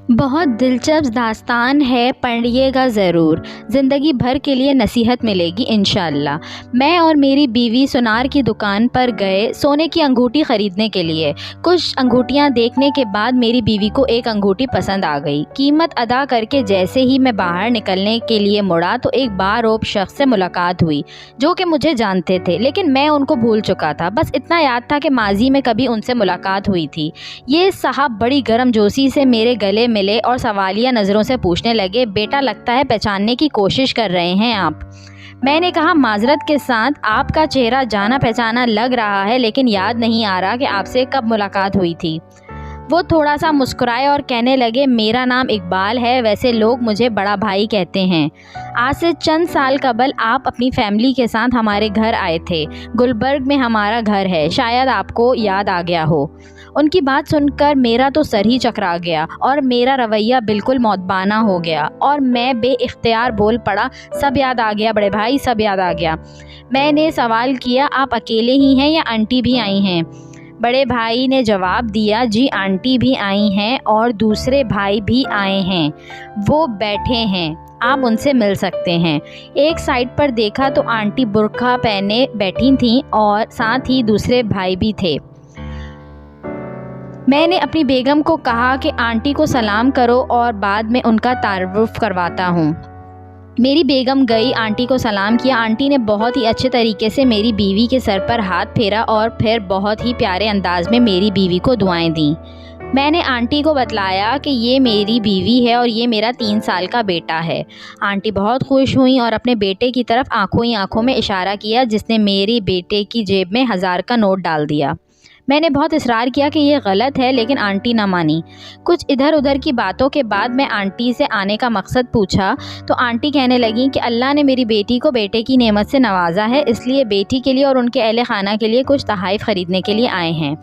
بہت دلچسپ داستان ہے، پڑھیے گا ضرور، زندگی بھر کے لیے نصیحت ملے گی انشاءاللہ۔ میں اور میری بیوی سونار کی دکان پر گئے سونے کی انگوٹھی خریدنے کے لیے۔ کچھ انگوٹھیاں دیکھنے کے بعد میری بیوی کو ایک انگوٹھی پسند آ گئی۔ قیمت ادا کر کے جیسے ہی میں باہر نکلنے کے لیے مڑا تو ایک باروب شخص سے ملاقات ہوئی جو کہ مجھے جانتے تھے، لیکن میں ان کو بھول چکا تھا۔ بس اتنا یاد تھا کہ ماضی میں کبھی ان سے ملاقات ہوئی تھی۔ یہ صاحب بڑی گرم جوشی سے میرے گلے ملے اور سوالیہ نظروں سے پوچھنے لگے، بیٹا لگتا ہے پہچاننے کی کوشش کر رہے ہیں آپ؟ میں نے کہا، معذرت کے ساتھ آپ کا چہرہ جانا پہچانا لگ رہا ہے، لیکن یاد نہیں آ رہا کہ آپ سے کب ملاقات ہوئی تھی۔ وہ تھوڑا سا مسکرائے اور کہنے لگے، میرا نام اقبال ہے، ویسے لوگ مجھے بڑا بھائی کہتے ہیں۔ آج سے چند سال قبل آپ اپنی فیملی کے ساتھ ہمارے گھر آئے تھے۔ گلبرگ میں ہمارا گھر ہے، شاید آپ کو یاد آ گیا ہو۔ ان کی بات سن کر میرا تو سر ہی چکرا گیا اور میرا رویہ بالکل مودبانہ ہو گیا اور میں بے اختیار بول پڑا، سب یاد آ گیا بڑے بھائی، سب یاد آ گیا۔ میں نے سوال کیا، آپ اکیلے ہی ہیں یا آنٹی بھی آئی ہیں؟ بڑے بھائی نے جواب دیا، جی آنٹی بھی آئی ہیں اور دوسرے بھائی بھی آئے ہیں، وہ بیٹھے ہیں، آپ ان سے مل سکتے ہیں۔ ایک سائڈ پر دیکھا تو آنٹی برقع پہنے بیٹھی تھیں اور ساتھ ہی دوسرے بھائی بھی تھے۔ میں نے اپنی بیگم کو کہا کہ آنٹی کو سلام کرو اور بعد میں ان کا تعارف کرواتا ہوں۔ میری بیگم گئی، آنٹی کو سلام کیا۔ آنٹی نے بہت ہی اچھے طریقے سے میری بیوی کے سر پر ہاتھ پھیرا اور پھر بہت ہی پیارے انداز میں میری بیوی کو دعائیں دیں۔ میں نے آنٹی کو بتلایا کہ یہ میری بیوی ہے اور یہ میرا 3 سال کا بیٹا ہے۔ آنٹی بہت خوش ہوئیں اور اپنے بیٹے کی طرف آنکھوں ہی آنکھوں میں اشارہ کیا، جس نے میری بیٹے کی جیب میں 1000 کا نوٹ ڈال دیا۔ میں نے بہت اصرار کیا کہ یہ غلط ہے، لیکن آنٹی نہ مانی۔ کچھ ادھر ادھر کی باتوں کے بعد میں آنٹی سے آنے کا مقصد پوچھا تو آنٹی کہنے لگیں کہ اللہ نے میری بیٹی کو بیٹے کی نعمت سے نوازا ہے، اس لیے بیٹی کے لیے اور ان کے اہل خانہ کے لیے کچھ تحائف خریدنے کے لیے آئے ہیں۔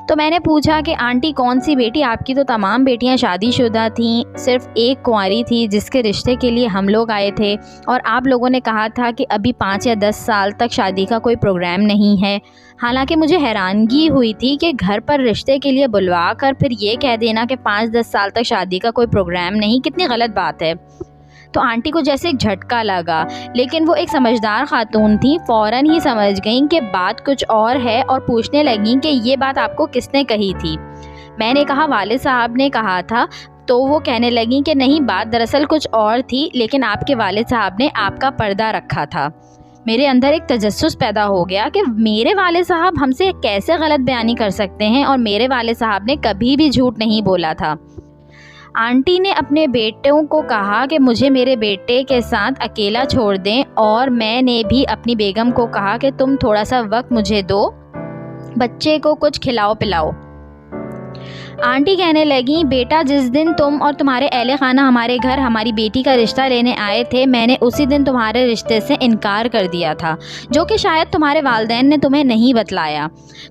تو میں نے پوچھا کہ آنٹی کون سی بیٹی؟ آپ کی تو تمام بیٹیاں شادی شدہ تھیں، صرف ایک کنواری تھی جس کے رشتے کے لیے ہم لوگ آئے تھے، اور آپ لوگوں نے کہا تھا کہ ابھی 5 یا 10 سال تک شادی کا کوئی پروگرام نہیں ہے۔ حالانکہ مجھے حیرانگی ہوئی تھی کہ گھر پر رشتے کے لیے بلوا کر پھر یہ کہہ دینا کہ 5-10 سال تک شادی کا کوئی پروگرام نہیں، کتنی غلط بات ہے۔ تو آنٹی کو جیسے ایک جھٹکا لگا، لیکن وہ ایک سمجھدار خاتون تھیں، فوراً ہی سمجھ گئیں کہ بات کچھ اور ہے اور پوچھنے لگیں کہ یہ بات آپ کو کس نے کہی تھی؟ میں نے کہا، والد صاحب نے کہا تھا۔ تو وہ کہنے لگیں کہ نہیں، بات دراصل کچھ اور تھی، لیکن آپ کے والد صاحب نے آپ کا پردہ رکھا تھا۔ میرے اندر ایک تجسس پیدا ہو گیا کہ میرے والد صاحب ہم سے کیسے غلط بیانی کر سکتے ہیں، اور میرے والد صاحب نے کبھی بھی جھوٹ نہیں بولا تھا۔ آنٹی نے اپنے بیٹوں کو کہا کہ مجھے میرے بیٹے کے ساتھ اکیلا چھوڑ دیں، اور میں نے بھی اپنی بیگم کو کہا کہ تم تھوڑا سا وقت مجھے دو، بچے کو کچھ کھلاؤ پلاؤ۔ آنٹی کہنے لگیں، بیٹا جس دن تم اور تمہارے اہل خانہ ہمارے گھر ہماری بیٹی کا رشتہ لینے آئے تھے، میں نے اسی دن تمہارے رشتے سے انکار کر دیا تھا، جو کہ شاید تمہارے والدین نے تمہیں نہیں بتلایا۔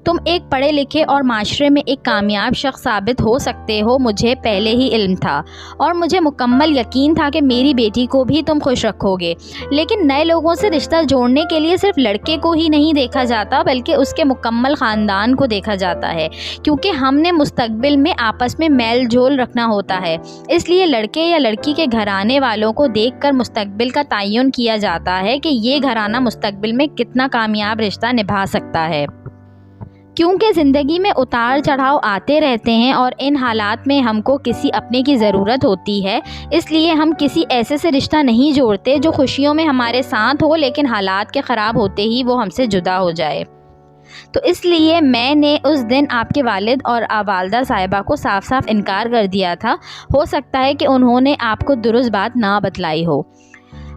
تم ایک پڑھے لکھے اور معاشرے میں ایک کامیاب شخص ثابت ہو سکتے ہو، مجھے پہلے ہی علم تھا، اور مجھے مکمل یقین تھا کہ میری بیٹی کو بھی تم خوش رکھو گے۔ لیکن نئے لوگوں سے رشتہ جوڑنے کے لیے صرف لڑکے کو ہی نہیں دیکھا جاتا، بلکہ اس کے مکمل خاندان کو دیکھا جاتا ہے، کیونکہ ہم نے مستقبل میں آپس میں میل جول رکھنا ہوتا ہے۔ اس لیے لڑکے یا لڑکی کے گھرانے والوں کو دیکھ کر مستقبل کا تعین کیا جاتا ہے کہ یہ گھرانہ مستقبل میں کتنا کامیاب رشتہ نبھا سکتا ہے۔ کیونکہ زندگی میں اتار چڑھاؤ آتے رہتے ہیں اور ان حالات میں ہم کو کسی اپنے کی ضرورت ہوتی ہے، اس لیے ہم کسی ایسے سے رشتہ نہیں جوڑتے جو خوشیوں میں ہمارے ساتھ ہو، لیکن حالات کے خراب ہوتے ہی وہ ہم سے جدا ہو جائے۔ تو اس لیے میں نے اس دن آپ کے والد اور والدہ صاحبہ کو صاف صاف انکار کر دیا تھا۔ ہو سکتا ہے کہ انہوں نے آپ کو درست بات نہ بتلائی ہو۔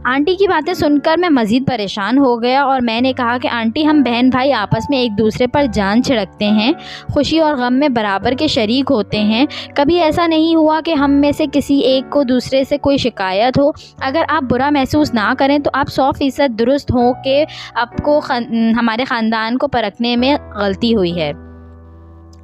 آنٹی کی باتیں سن کر میں مزید پریشان ہو گیا اور میں نے کہا کہ آنٹی، ہم بہن بھائی آپس میں ایک دوسرے پر جان چھڑکتے ہیں، خوشی اور غم میں برابر کے شریک ہوتے ہیں، کبھی ایسا نہیں ہوا کہ ہم میں سے کسی ایک کو دوسرے سے کوئی شکایت ہو۔ اگر آپ برا محسوس نہ کریں تو آپ 100% درست ہوں کہ آپ کو ہمارے خاندان کو پرکھنے میں غلطی ہوئی ہے۔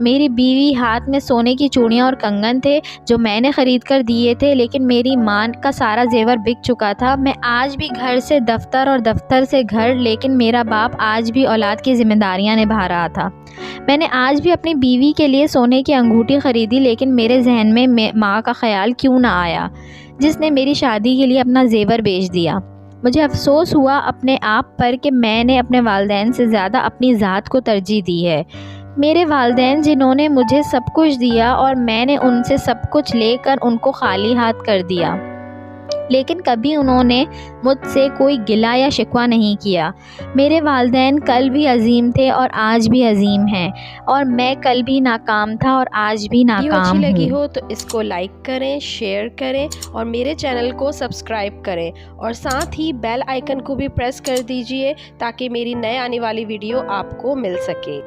میری بیوی ہاتھ میں سونے کی چوڑیاں اور کنگن تھے جو میں نے خرید کر دیے تھے، لیکن میری ماں کا سارا زیور بک چکا تھا۔ میں آج بھی گھر سے دفتر اور دفتر سے گھر، لیکن میرا باپ آج بھی اولاد کی ذمہ داریاں نبھا رہا تھا۔ میں نے آج بھی اپنی بیوی کے لیے سونے کی انگوٹھی خریدی، لیکن میرے ذہن میں ماں کا خیال کیوں نہ آیا جس نے میری شادی کے لیے اپنا زیور بیچ دیا۔ مجھے افسوس ہوا اپنے آپ پر کہ میں نے اپنے والدین سے زیادہ اپنی ذات کو ترجیح دی ہے۔ میرے والدین جنہوں نے مجھے سب کچھ دیا اور میں نے ان سے سب کچھ لے کر ان کو خالی ہاتھ کر دیا، لیکن کبھی انہوں نے مجھ سے کوئی گلہ یا شکوہ نہیں کیا۔ میرے والدین کل بھی عظیم تھے اور آج بھی عظیم ہیں، اور میں کل بھی ناکام تھا اور آج بھی ویڈیو ناکام اچھی لگی ہوں۔ ہو تو اس کو لائک کریں، شیئر کریں اور میرے چینل کو سبسکرائب کریں، اور ساتھ ہی بیل آئیکن کو بھی پریس کر دیجئے تاکہ میری نئے آنے والی ویڈیو آپ کو مل سکے۔